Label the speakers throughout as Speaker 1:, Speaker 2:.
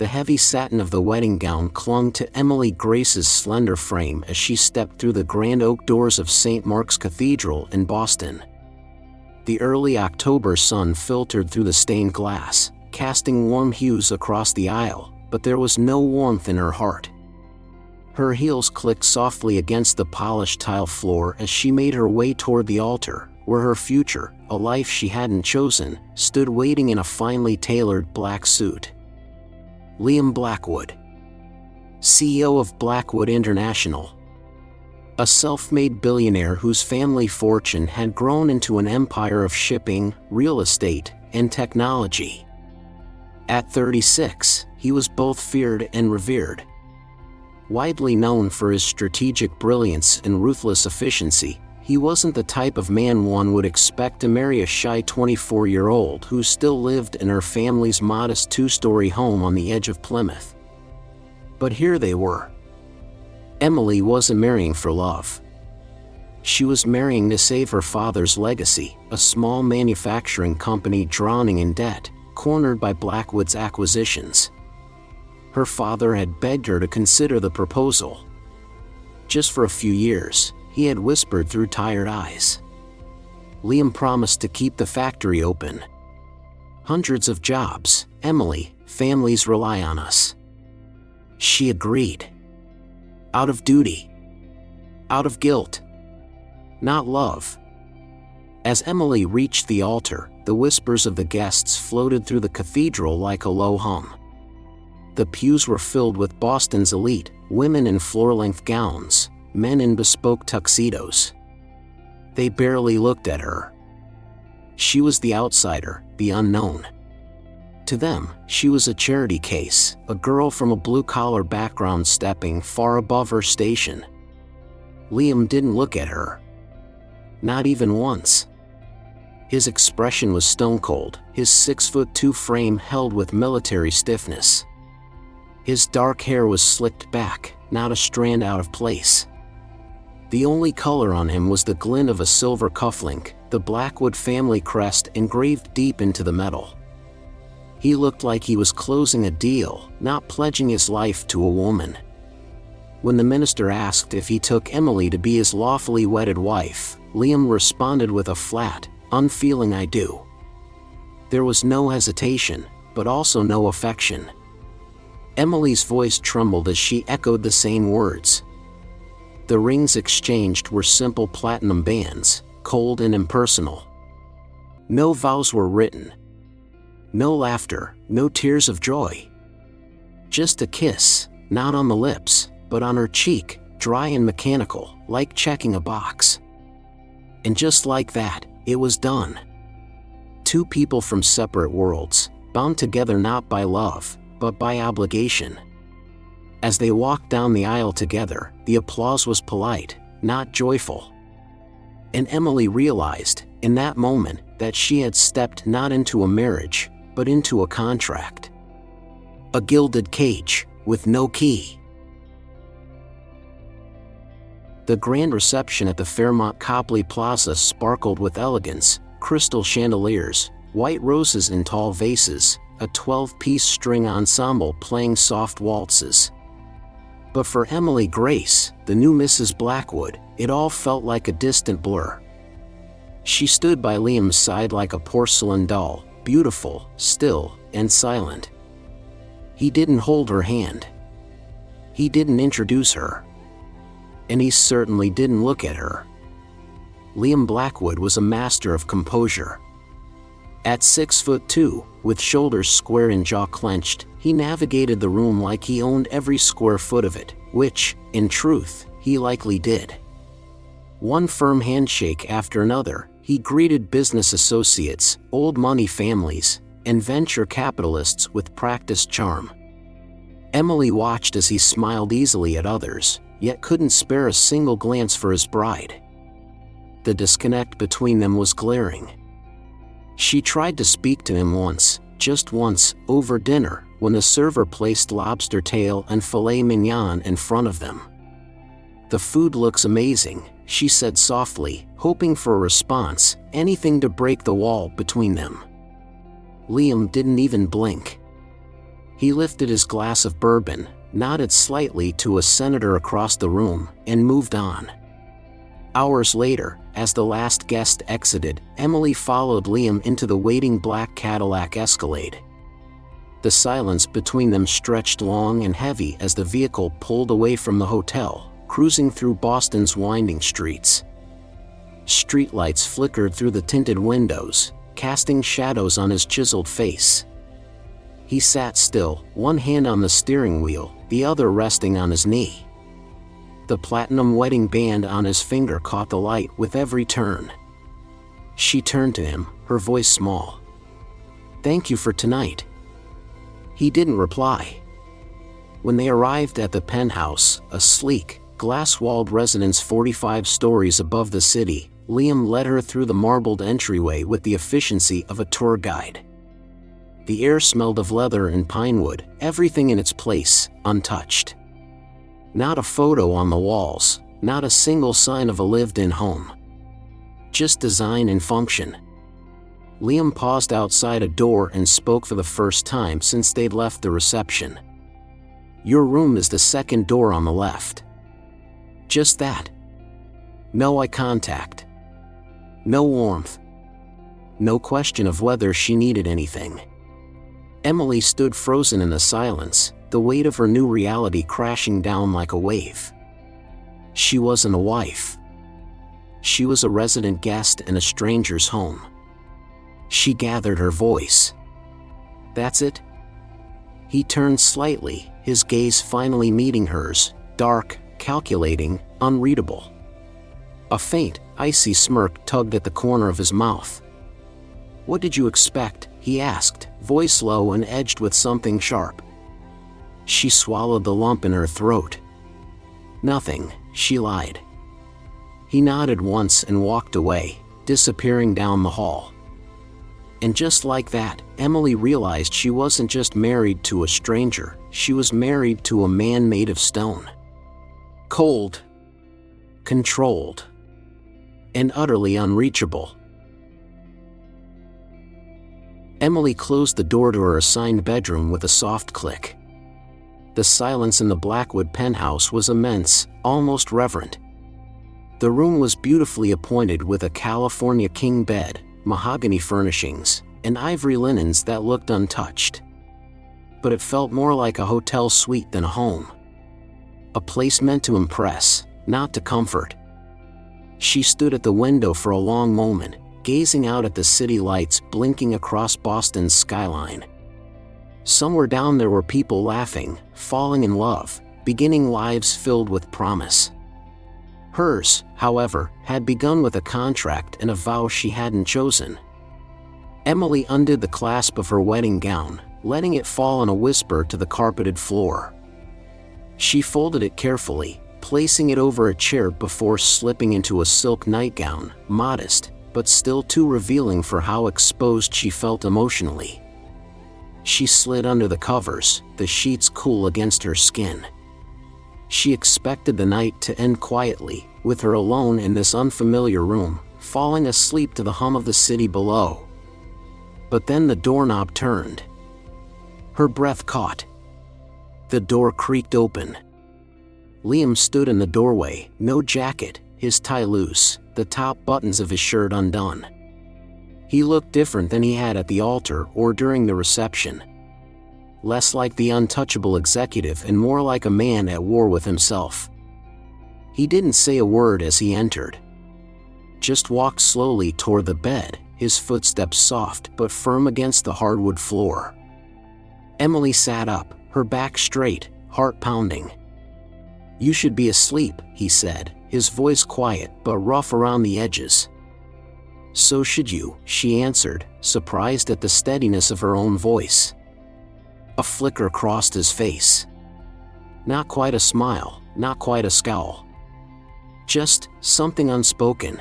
Speaker 1: The heavy satin of the wedding gown clung to Emily Grace's slender frame as she stepped through the grand oak doors of St. Mark's Cathedral in Boston. The early October sun filtered through the stained glass, casting warm hues across the aisle, but there was no warmth in her heart. Her heels clicked softly against the polished tile floor as she made her way toward the altar, where her future, a life she hadn't chosen, stood waiting in a finely tailored black suit. Liam Blackwood, CEO of Blackwood International. A self-made billionaire whose family fortune had grown into an empire of shipping, real estate, and technology. At 36, he was both feared and revered. Widely known for his strategic brilliance and ruthless efficiency, he wasn't the type of man one would expect to marry a shy 24-year-old who still lived in her family's modest two-story home on the edge of Plymouth. But here they were. Emily wasn't marrying for love. She was marrying to save her father's legacy, a small manufacturing company drowning in debt, cornered by Blackwood's acquisitions. Her father had begged her to consider the proposal. Just for a few years, he had whispered through tired eyes. Liam promised to keep the factory open. Hundreds of jobs, Emily, families rely on us. She agreed. Out of duty. Out of guilt. Not love. As Emily reached the altar, the whispers of the guests floated through the cathedral like a low hum. The pews were filled with Boston's elite, women in floor-length gowns, men in bespoke tuxedos. They barely looked at her. She was the outsider, the unknown. To them, she was a charity case, a girl from a blue-collar background stepping far above her station. Liam didn't look at her. Not even once. His expression was stone-cold, his 6'2" frame held with military stiffness. His dark hair was slicked back, not a strand out of place. The only color on him was the glint of a silver cufflink, the Blackwood family crest engraved deep into the metal. He looked like he was closing a deal, not pledging his life to a woman. When the minister asked if he took Emily to be his lawfully wedded wife, Liam responded with a flat, unfeeling "I do." There was no hesitation, but also no affection. Emily's voice trembled as she echoed the same words. The rings exchanged were simple platinum bands, cold and impersonal. No vows were written. No laughter, no tears of joy. Just a kiss, not on the lips, but on her cheek, dry and mechanical, like checking a box. And just like that, it was done. Two people from separate worlds, bound together not by love, but by obligation. As they walked down the aisle together, the applause was polite, not joyful. And Emily realized, in that moment, that she had stepped not into a marriage, but into a contract. A gilded cage, with no key. The grand reception at the Fairmont Copley Plaza sparkled with elegance, crystal chandeliers, white roses in tall vases, a 12-piece string ensemble playing soft waltzes. But for Emily Grace, the new Mrs. Blackwood, it all felt like a distant blur. She stood by Liam's side like a porcelain doll, beautiful, still, and silent. He didn't hold her hand. He didn't introduce her. And he certainly didn't look at her. Liam Blackwood was a master of composure. At 6'2", with shoulders square and jaw clenched, he navigated the room like he owned every square foot of it, which, in truth, he likely did. One firm handshake after another, he greeted business associates, old money families, and venture capitalists with practiced charm. Emily watched as he smiled easily at others, yet couldn't spare a single glance for his bride. The disconnect between them was glaring. She tried to speak to him once, just once, over dinner, when the server placed lobster tail and filet mignon in front of them. "The food looks amazing," she said softly, hoping for a response, anything to break the wall between them. Liam didn't even blink. He lifted his glass of bourbon, nodded slightly to a senator across the room, and moved on. Hours later, as the last guest exited, Emily followed Liam into the waiting black Cadillac Escalade. The silence between them stretched long and heavy as the vehicle pulled away from the hotel, cruising through Boston's winding streets. Streetlights flickered through the tinted windows, casting shadows on his chiseled face. He sat still, one hand on the steering wheel, the other resting on his knee. The platinum wedding band on his finger caught the light with every turn. She turned to him, her voice small. "Thank you for tonight." He didn't reply. When they arrived at the penthouse, a sleek, glass-walled residence 45 stories above the city, Liam led her through the marbled entryway with the efficiency of a tour guide. The air smelled of leather and pinewood, everything in its place, untouched. Not a photo on the walls, not a single sign of a lived-in home. Just design and function. Liam paused outside a door and spoke for the first time since they'd left the reception. "Your room is the second door on the left." Just that. No eye contact. No warmth. No question of whether she needed anything. Emily stood frozen in the silence, the weight of her new reality crashing down like a wave. She wasn't a wife. She was a resident guest in a stranger's home. She gathered her voice. "That's it?" He turned slightly, his gaze finally meeting hers, dark, calculating, unreadable. A faint, icy smirk tugged at the corner of his mouth. "What did you expect?" he asked, voice low and edged with something sharp. She swallowed the lump in her throat. "Nothing," she lied. He nodded once and walked away, disappearing down the hall. And just like that, Emily realized she wasn't just married to a stranger, she was married to a man made of stone. Cold, controlled, and utterly unreachable. Emily closed the door to her assigned bedroom with a soft click. The silence in the Blackwood penthouse was immense, almost reverent. The room was beautifully appointed with a California king bed, mahogany furnishings, and ivory linens that looked untouched. But it felt more like a hotel suite than a home. A place meant to impress, not to comfort. She stood at the window for a long moment, gazing out at the city lights blinking across Boston's skyline. Somewhere down there were people laughing, falling in love, beginning lives filled with promise. Hers, however, had begun with a contract and a vow she hadn't chosen. Emily undid the clasp of her wedding gown, letting it fall in a whisper to the carpeted floor. She folded it carefully, placing it over a chair before slipping into a silk nightgown, modest, but still too revealing for how exposed she felt emotionally. She slid under the covers, the sheets cool against her skin. She expected the night to end quietly, with her alone in this unfamiliar room, falling asleep to the hum of the city below. But then the doorknob turned. Her breath caught. The door creaked open. Liam stood in the doorway, no jacket, his tie loose, the top buttons of his shirt undone. He looked different than he had at the altar or during the reception. Less like the untouchable executive and more like a man at war with himself. He didn't say a word as he entered. Just walked slowly toward the bed, his footsteps soft but firm against the hardwood floor. Emily sat up, her back straight, heart pounding. "You should be asleep," he said, his voice quiet but rough around the edges. "So should you," she answered, surprised at the steadiness of her own voice. A flicker crossed his face. Not quite a smile, not quite a scowl. Just something unspoken.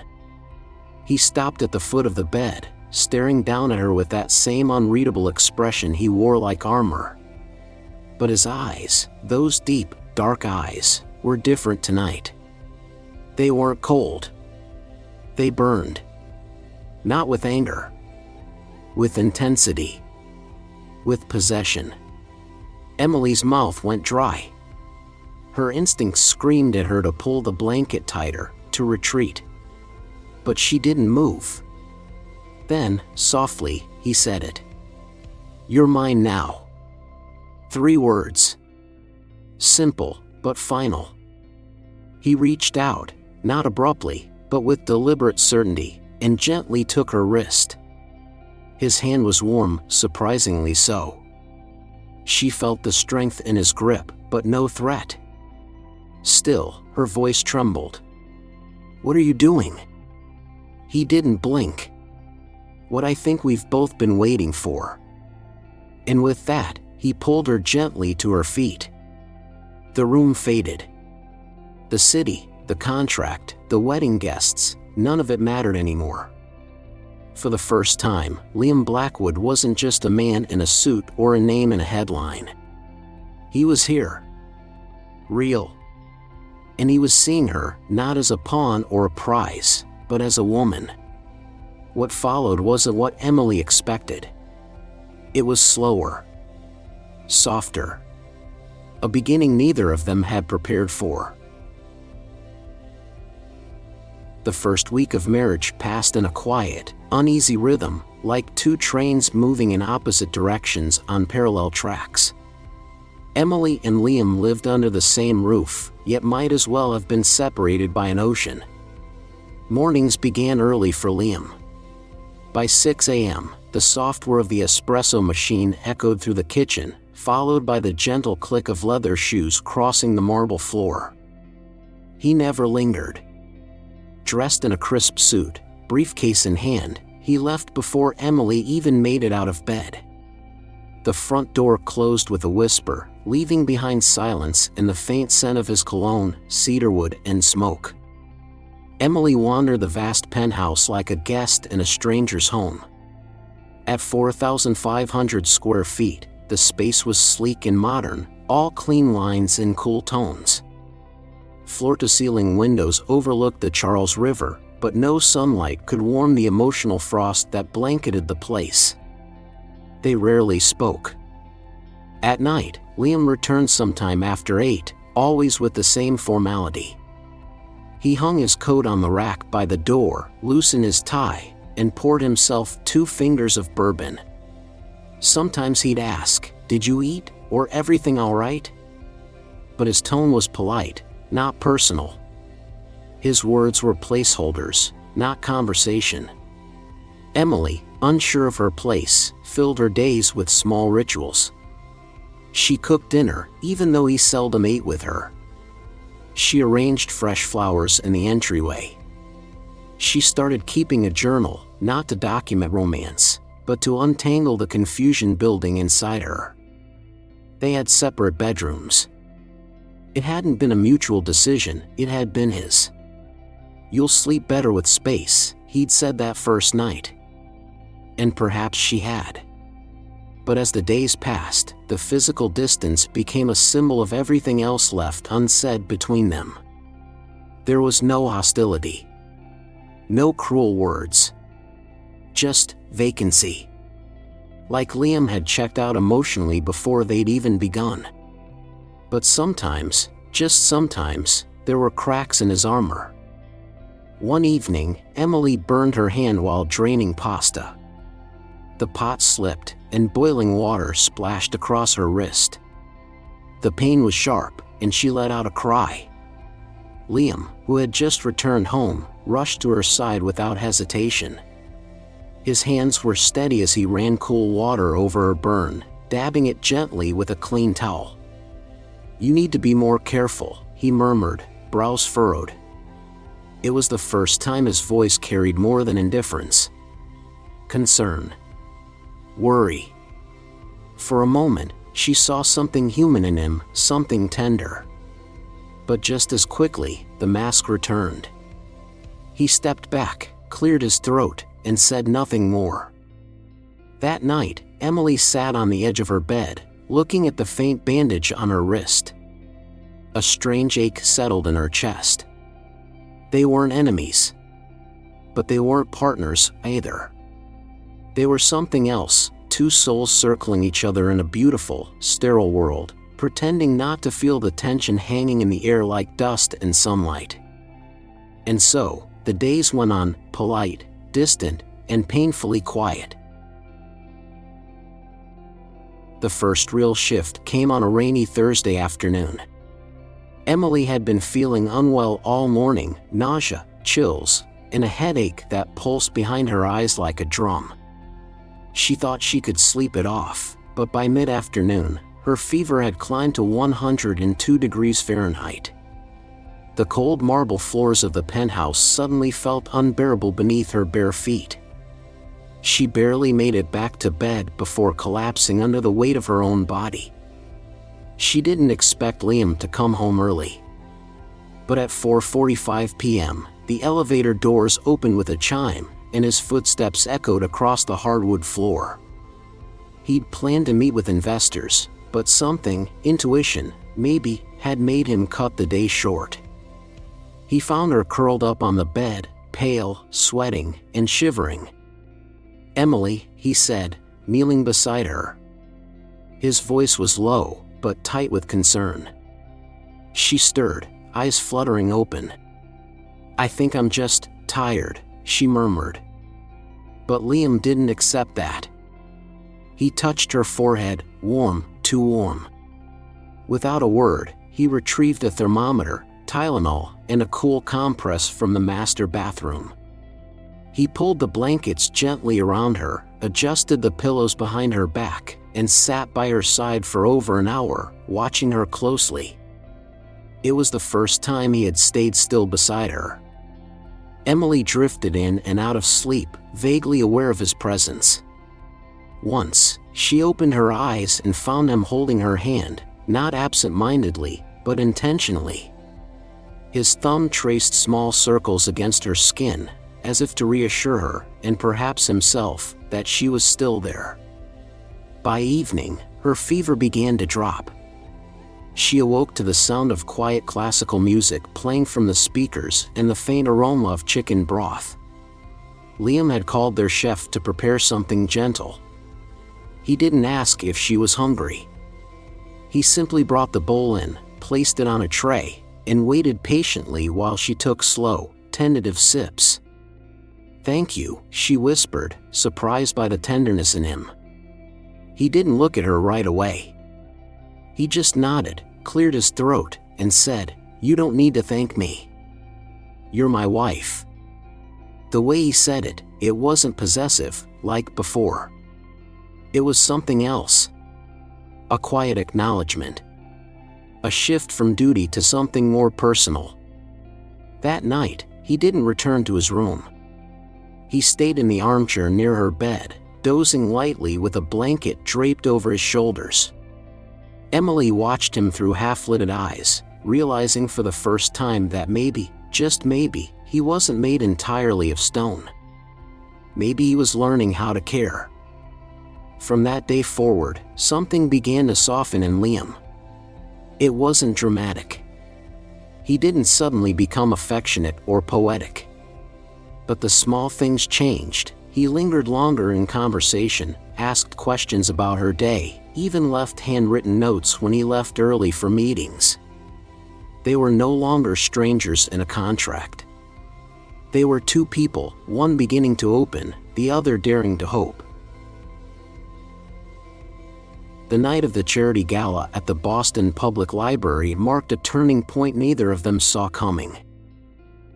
Speaker 1: He stopped at the foot of the bed, staring down at her with that same unreadable expression he wore like armor. But his eyes, those deep, dark eyes, were different tonight. They weren't cold. They burned. Not with anger. With intensity. With possession. Emily's mouth went dry. Her instincts screamed at her to pull the blanket tighter, to retreat. But she didn't move. Then, softly, he said it. "You're mine now." 3 words. Simple, but final. He reached out, not abruptly, but with deliberate certainty, and gently took her wrist. His hand was warm, surprisingly so. She felt the strength in his grip, but no threat. Still, her voice trembled. "What are you doing?" He didn't blink. "What I think we've both been waiting for." And with that, he pulled her gently to her feet. The room faded. The city, the contract, the wedding guests, none of it mattered anymore. For the first time, Liam Blackwood wasn't just a man in a suit or a name in a headline. He was here. Real. And he was seeing her, not as a pawn or a prize, but as a woman. What followed wasn't what Emily expected. It was slower. Softer. A beginning neither of them had prepared for. The first week of marriage passed in a quiet, uneasy rhythm, like 2 trains moving in opposite directions on parallel tracks. Emily and Liam lived under the same roof, yet might as well have been separated by an ocean. Mornings began early for Liam. By 6 a.m., the soft whir of the espresso machine echoed through the kitchen, followed by the gentle click of leather shoes crossing the marble floor. He never lingered. Dressed in a crisp suit, briefcase in hand, he left before Emily even made it out of bed. The front door closed with a whisper, leaving behind silence and the faint scent of his cologne, cedarwood, and smoke. Emily wandered the vast penthouse like a guest in a stranger's home. At 4,500 square feet, the space was sleek and modern, all clean lines and cool tones. Floor-to-ceiling windows overlooked the Charles River, but no sunlight could warm the emotional frost that blanketed the place. They rarely spoke. At night, Liam returned sometime after 8, always with the same formality. He hung his coat on the rack by the door, loosened his tie, and poured himself 2 fingers of bourbon. Sometimes he'd ask, "Did you eat, or everything all right?" But his tone was polite, not personal. His words were placeholders, not conversation. Emily, unsure of her place, filled her days with small rituals. She cooked dinner, even though he seldom ate with her. She arranged fresh flowers in the entryway. She started keeping a journal, not to document romance, but to untangle the confusion building inside her. They had separate bedrooms. It hadn't been a mutual decision, it had been his. "You'll sleep better with space," he'd said that first night. And perhaps she had. But as the days passed, the physical distance became a symbol of everything else left unsaid between them. There was no hostility. No cruel words. Just vacancy. Like Liam had checked out emotionally before they'd even begun. But sometimes, just sometimes, there were cracks in his armor. One evening, Emily burned her hand while draining pasta. The pot slipped, and boiling water splashed across her wrist. The pain was sharp, and she let out a cry. Liam, who had just returned home, rushed to her side without hesitation. His hands were steady as he ran cool water over her burn, dabbing it gently with a clean towel. "You need to be more careful," he murmured, brows furrowed. It was the first time his voice carried more than indifference. Concern. Worry. For a moment, she saw something human in him, something tender. But just as quickly, the mask returned. He stepped back, cleared his throat, and said nothing more. That night, Emily sat on the edge of her bed, looking at the faint bandage on her wrist. A strange ache settled in her chest. They weren't enemies. But they weren't partners, either. They were something else, two souls circling each other in a beautiful, sterile world, pretending not to feel the tension hanging in the air like dust and sunlight. And so, the days went on, polite, distant, and painfully quiet. The first real shift came on a rainy Thursday afternoon. Emily had been feeling unwell all morning, nausea, chills, and a headache that pulsed behind her eyes like a drum. She thought she could sleep it off, but by mid-afternoon, her fever had climbed to 102 degrees Fahrenheit. The cold marble floors of the penthouse suddenly felt unbearable beneath her bare feet. She barely made it back to bed before collapsing under the weight of her own body. She didn't expect Liam to come home early. But at 4:45 p.m., the elevator doors opened with a chime, and his footsteps echoed across the hardwood floor. He'd planned to meet with investors, but something, intuition, maybe, had made him cut the day short. He found her curled up on the bed, pale, sweating, and shivering. "Emily," he said, kneeling beside her. His voice was low, but tight with concern. She stirred, eyes fluttering open. "I think I'm just tired," she murmured. But Liam didn't accept that. He touched her forehead, warm, too warm. Without a word, he retrieved a thermometer, Tylenol, and a cool compress from the master bathroom. He pulled the blankets gently around her, adjusted the pillows behind her back, and sat by her side for over an hour, watching her closely. It was the first time he had stayed still beside her. Emily drifted in and out of sleep, vaguely aware of his presence. Once, she opened her eyes and found him holding her hand, not absent-mindedly, but intentionally. His thumb traced small circles against her skin, as if to reassure her, and perhaps himself, that she was still there. By evening, her fever began to drop. She awoke to the sound of quiet classical music playing from the speakers and the faint aroma of chicken broth. Liam had called their chef to prepare something gentle. He didn't ask if she was hungry. He simply brought the bowl in, placed it on a tray, and waited patiently while she took slow, tentative sips. "Thank you," she whispered, surprised by the tenderness in him. He didn't look at her right away. He just nodded, cleared his throat, and said, "You don't need to thank me. You're my wife." The way he said it, it wasn't possessive, like before. It was something else. A quiet acknowledgement. A shift from duty to something more personal. That night, he didn't return to his room. He stayed in the armchair near her bed, dozing lightly with a blanket draped over his shoulders. Emily watched him through half-lidded eyes, realizing for the first time that maybe, just maybe, he wasn't made entirely of stone. Maybe he was learning how to care. From that day forward, something began to soften in Liam. It wasn't dramatic. He didn't suddenly become affectionate or poetic. But the small things changed. He lingered longer in conversation, asked questions about her day, even left handwritten notes when he left early for meetings. They were no longer strangers in a contract. They were two people, one beginning to open, the other daring to hope. The night of the charity gala at the Boston Public Library marked a turning point neither of them saw coming.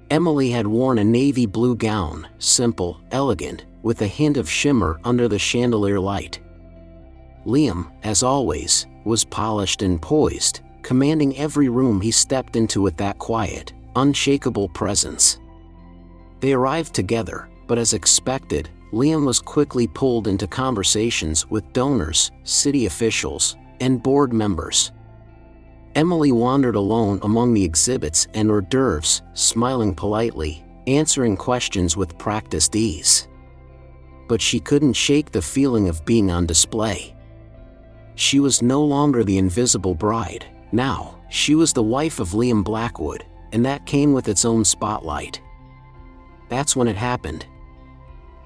Speaker 1: Emily had worn a navy blue gown, simple, elegant, with a hint of shimmer under the chandelier light. Liam, as always, was polished and poised, commanding every room he stepped into with that quiet, unshakable presence. They arrived together, but as expected, Liam was quickly pulled into conversations with donors, city officials, and board members. Emily wandered alone among the exhibits and hors d'oeuvres, smiling politely, answering questions with practiced ease. But she couldn't shake the feeling of being on display. She was no longer the invisible bride. Now, she was the wife of Liam Blackwood, and that came with its own spotlight. That's when it happened.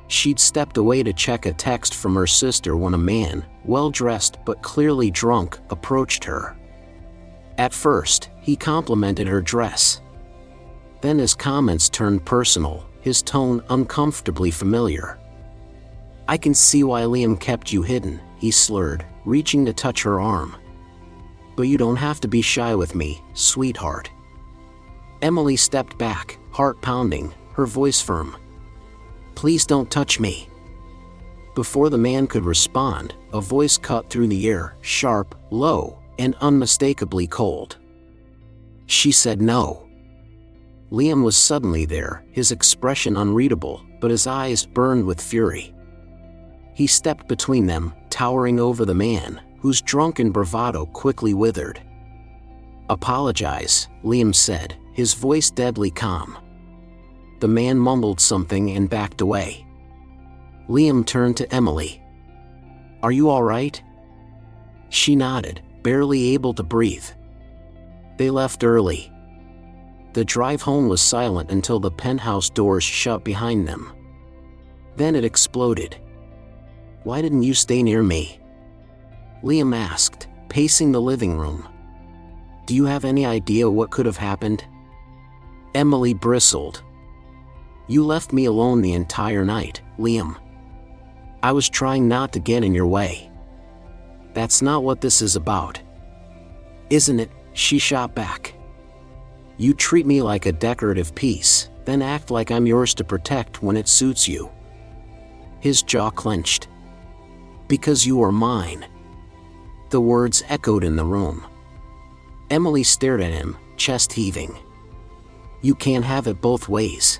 Speaker 1: She'd stepped away to check a text from her sister when a man, well-dressed but clearly drunk, approached her. At first, he complimented her dress. Then his comments turned personal, his tone uncomfortably familiar. "I can see why Liam kept you hidden," he slurred, reaching to touch her arm. "But you don't have to be shy with me, sweetheart." Emily stepped back, heart pounding, her voice firm. "Please don't touch me." Before the man could respond, a voice cut through the air, sharp, low, and unmistakably cold. She said no. Liam was suddenly there, his expression unreadable, but his eyes burned with fury. He stepped between them, towering over the man, whose drunken bravado quickly withered. "Apologize," Liam said, his voice deadly calm. The man mumbled something and backed away. Liam turned to Emily. "Are you all right?" She nodded, barely able to breathe. They left early. The drive home was silent until the penthouse doors shut behind them. Then it exploded. "Why didn't you stay near me?" Liam asked, pacing the living room. "Do you have any idea what could have happened?" Emily bristled. "You left me alone the entire night, Liam. I was trying not to get in your way." "That's not what this is about." "Isn't it?" she shot back. "You treat me like a decorative piece, then act like I'm yours to protect when it suits you." His jaw clenched. "Because you are mine." The words echoed in the room. Emily stared at him, chest heaving. "You can't have it both ways.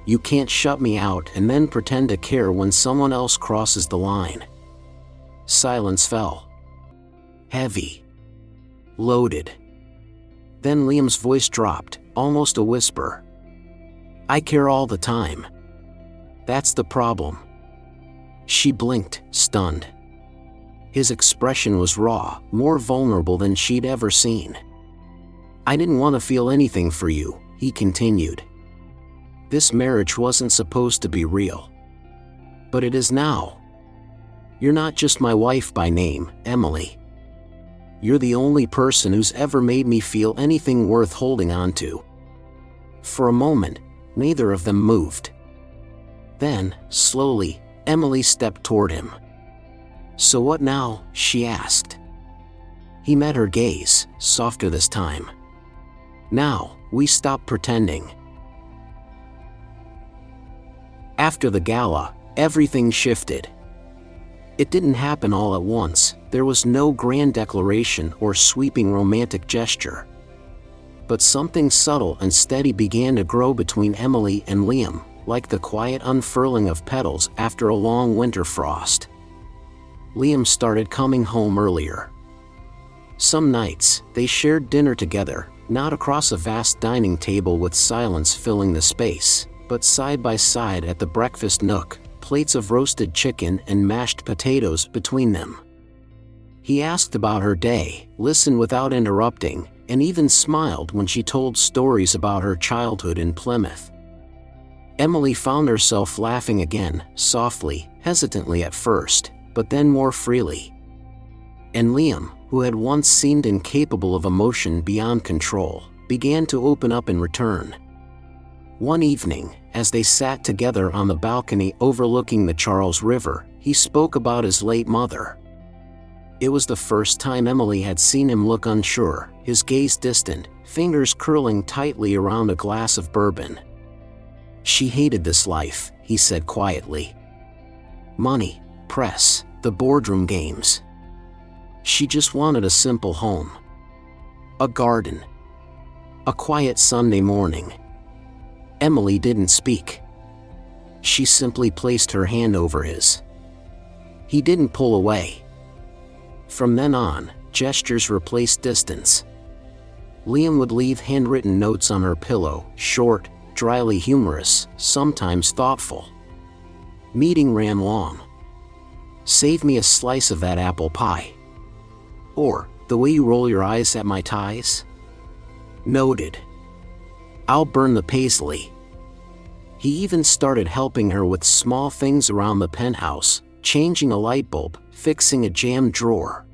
Speaker 1: You can't shut me out and then pretend to care when someone else crosses the line." Silence fell. Heavy. Loaded. Then Liam's voice dropped, almost a whisper. "I care all the time. That's the problem." She blinked, stunned. His expression was raw, more vulnerable than she'd ever seen. "I didn't want to feel anything for you," he continued. "This marriage wasn't supposed to be real. But it is now. You're not just my wife by name, Emily. You're the only person who's ever made me feel anything worth holding on to." For a moment, neither of them moved. Then, slowly, Emily stepped toward him. "So what now?" she asked. He met her gaze, softer this time. "Now, we stop pretending." After the gala, everything shifted. It didn't happen all at once, there was no grand declaration or sweeping romantic gesture. But something subtle and steady began to grow between Emily and Liam, like the quiet unfurling of petals after a long winter frost. Liam started coming home earlier. Some nights, they shared dinner together, not across a vast dining table with silence filling the space, but side by side at the breakfast nook, plates of roasted chicken and mashed potatoes between them. He asked about her day, listened without interrupting, and even smiled when she told stories about her childhood in Plymouth. Emily found herself laughing again, softly, hesitantly at first, but then more freely. And Liam, who had once seemed incapable of emotion beyond control, began to open up in return. One evening, as they sat together on the balcony overlooking the Charles River, he spoke about his late mother. It was the first time Emily had seen him look unsure, his gaze distant, fingers curling tightly around a glass of bourbon. She hated this life, he said quietly. Money, press, the boardroom games. She just wanted a simple home. A garden. A quiet Sunday morning. Emily didn't speak. She simply placed her hand over his. He didn't pull away. From then on, gestures replaced distance. Liam would leave handwritten notes on her pillow, short, dryly humorous, sometimes thoughtful. Meeting ran long. "Save me a slice of that apple pie." Or, "The way you roll your eyes at my ties?" Noted. "I'll burn the paisley." He even started helping her with small things around the penthouse, changing a light bulb, fixing a jammed drawer.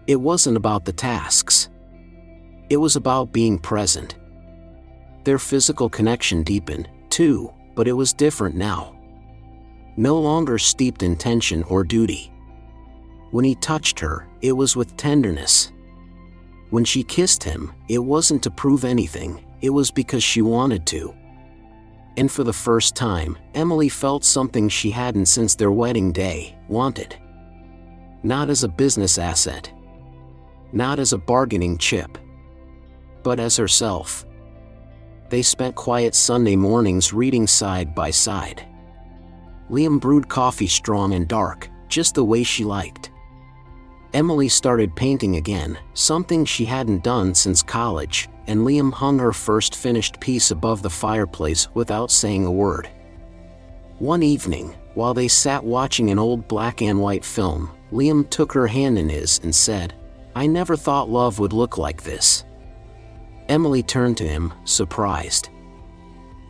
Speaker 1: It wasn't about the tasks. It was about being present. Their physical connection deepened, too, but it was different now. No longer steeped in tension or duty. When he touched her, it was with tenderness. When she kissed him, it wasn't to prove anything, it was because she wanted to. And for the first time, Emily felt something she hadn't since their wedding day, wanted. Not as a business asset. Not as a bargaining chip. But as herself. They spent quiet Sunday mornings reading side by side. Liam brewed coffee strong and dark, just the way she liked. Emily started painting again, something she hadn't done since college, and Liam hung her first finished piece above the fireplace without saying a word. One evening, while they sat watching an old black and white film, Liam took her hand in his and said, "I never thought love would look like this." Emily turned to him, surprised.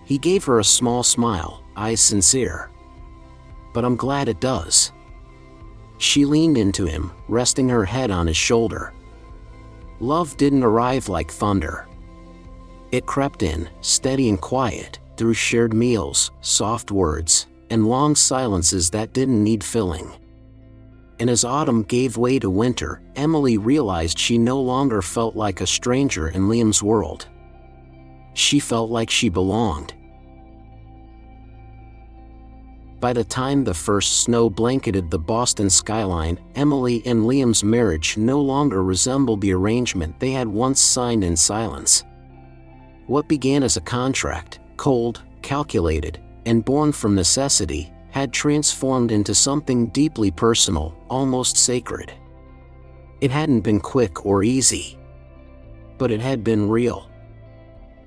Speaker 1: He gave her a small smile, eyes sincere. "But I'm glad it does." She leaned into him, resting her head on his shoulder. Love didn't arrive like thunder. It crept in, steady and quiet, through shared meals, soft words, and long silences that didn't need filling. And as autumn gave way to winter, Emily realized she no longer felt like a stranger in Liam's world. She felt like she belonged. By the time the first snow blanketed the Boston skyline, Emily and Liam's marriage no longer resembled the arrangement they had once signed in silence. What began as a contract, cold, calculated, and born from necessity, had transformed into something deeply personal, almost sacred. It hadn't been quick or easy. But it had been real.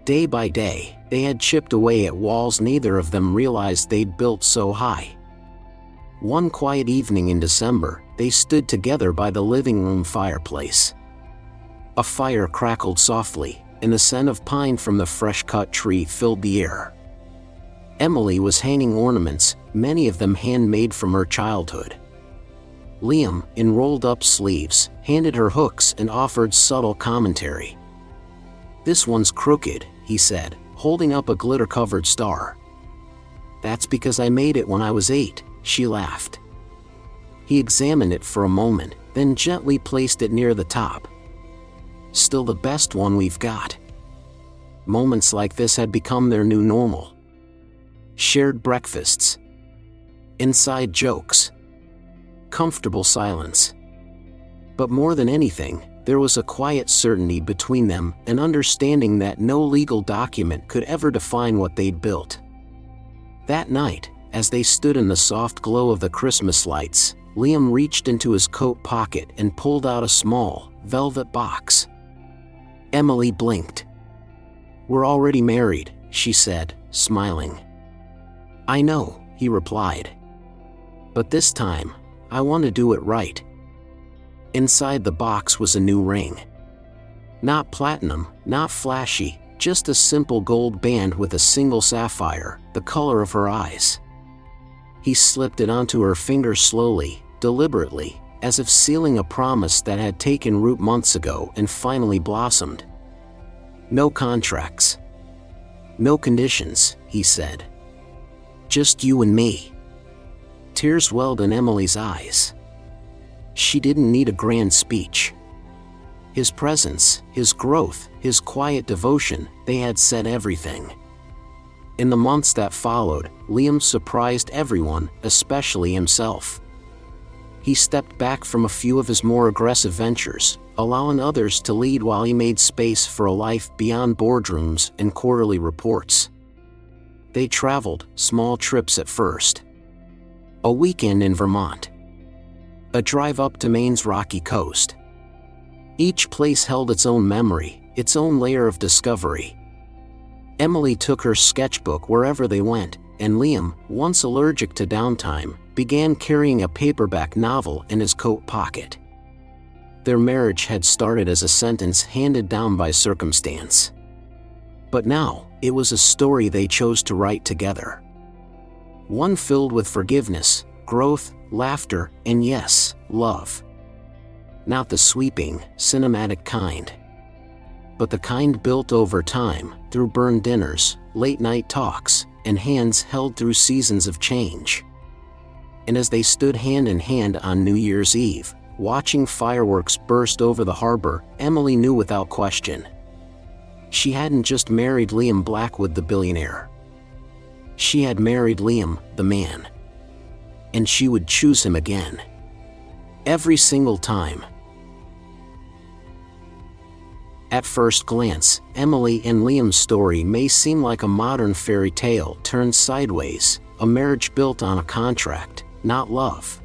Speaker 1: Day by day, they had chipped away at walls neither of them realized they'd built so high. One quiet evening in December, they stood together by the living room fireplace. A fire crackled softly, and the scent of pine from the fresh-cut tree filled the air. Emily was hanging ornaments, many of them handmade from her childhood. Liam, in rolled-up sleeves, handed her hooks and offered subtle commentary. "This one's crooked," he said, holding up a glitter-covered star. "That's because I made it when I was 8, she laughed. He examined it for a moment, then gently placed it near the top. "Still the best one we've got." Moments like this had become their new normal. Shared breakfasts. Inside jokes. Comfortable silence. But more than anything, there was a quiet certainty between them, an understanding that no legal document could ever define what they'd built. That night, as they stood in the soft glow of the Christmas lights, Liam reached into his coat pocket and pulled out a small, velvet box. Emily blinked. "We're already married," she said, smiling. "I know," he replied. "But this time, I want to do it right." Inside the box was a new ring. Not platinum, not flashy, just a simple gold band with a single sapphire, the color of her eyes. He slipped it onto her finger slowly, deliberately, as if sealing a promise that had taken root months ago and finally blossomed. "No contracts. No conditions," he said. "Just you and me." Tears welled in Emily's eyes. She didn't need a grand speech. His presence, his growth, his quiet devotion, they had said everything. In the months that followed, Liam surprised everyone, especially himself. He stepped back from a few of his more aggressive ventures, allowing others to lead while he made space for a life beyond boardrooms and quarterly reports. They traveled, small trips at first. A weekend in Vermont. A drive up to Maine's rocky coast. Each place held its own memory, its own layer of discovery. Emily took her sketchbook wherever they went, and Liam, once allergic to downtime, began carrying a paperback novel in his coat pocket. Their marriage had started as a sentence handed down by circumstance. But now, It was a story they chose to write together. One filled with forgiveness, growth, laughter, and yes, love. Not the sweeping, cinematic kind, but the kind built over time, through burned dinners, late-night talks, and hands held through seasons of change. And as they stood hand in hand on New Year's Eve, watching fireworks burst over the harbor, Emily knew without question. She hadn't just married Liam Blackwood the billionaire. She had married Liam, the man. And she would choose him again. Every single time. At first glance, Emily and Liam's story may seem like a modern fairy tale turned sideways, a marriage built on a contract, not love.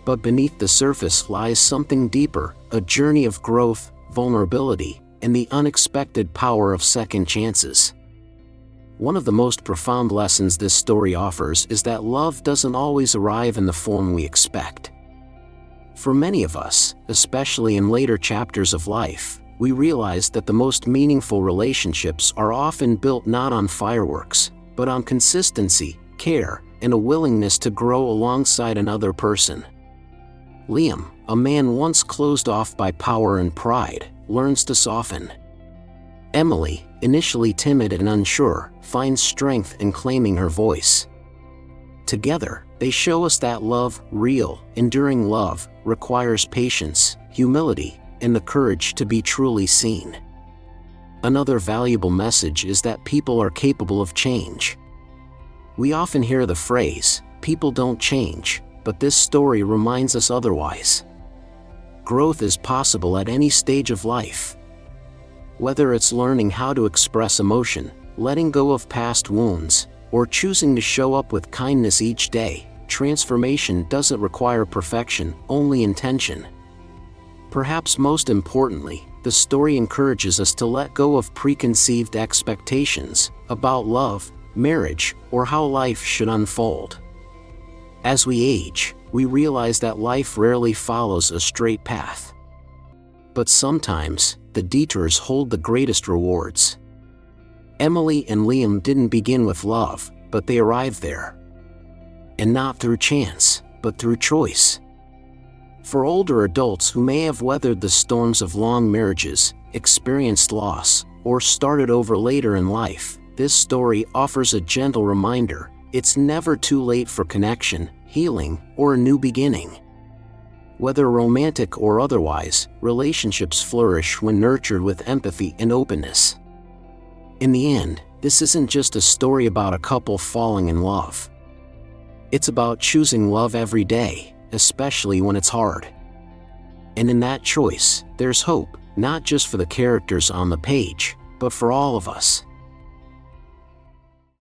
Speaker 1: But beneath the surface lies something deeper, a journey of growth, vulnerability, and the unexpected power of second chances. One of the most profound lessons this story offers is that love doesn't always arrive in the form we expect. For many of us, especially in later chapters of life, we realize that the most meaningful relationships are often built not on fireworks, but on consistency, care, and a willingness to grow alongside another person. Liam, a man once closed off by power and pride, learns to soften. Emily, initially timid and unsure, finds strength in claiming her voice. Together, they show us that love, real, enduring love, requires patience, humility, and the courage to be truly seen. Another valuable message is that people are capable of change. We often hear the phrase, "People don't change," but this story reminds us otherwise. Growth is possible at any stage of life. Whether it's learning how to express emotion, letting go of past wounds, or choosing to show up with kindness each day, transformation doesn't require perfection, only intention. Perhaps most importantly, the story encourages us to let go of preconceived expectations about love, marriage, or how life should unfold. As we age, we realize that life rarely follows a straight path. But sometimes, the detours hold the greatest rewards. Emily and Liam didn't begin with love, but they arrived there. And not through chance, but through choice. For older adults who may have weathered the storms of long marriages, experienced loss, or started over later in life, this story offers a gentle reminder: it's never too late for connection, healing, or a new beginning. Whether romantic or otherwise, relationships flourish when nurtured with empathy and openness. In the end, this isn't just a story about a couple falling in love. It's about choosing love every day, especially when it's hard. And in that choice, there's hope, not just for the characters on the page, but for all of us.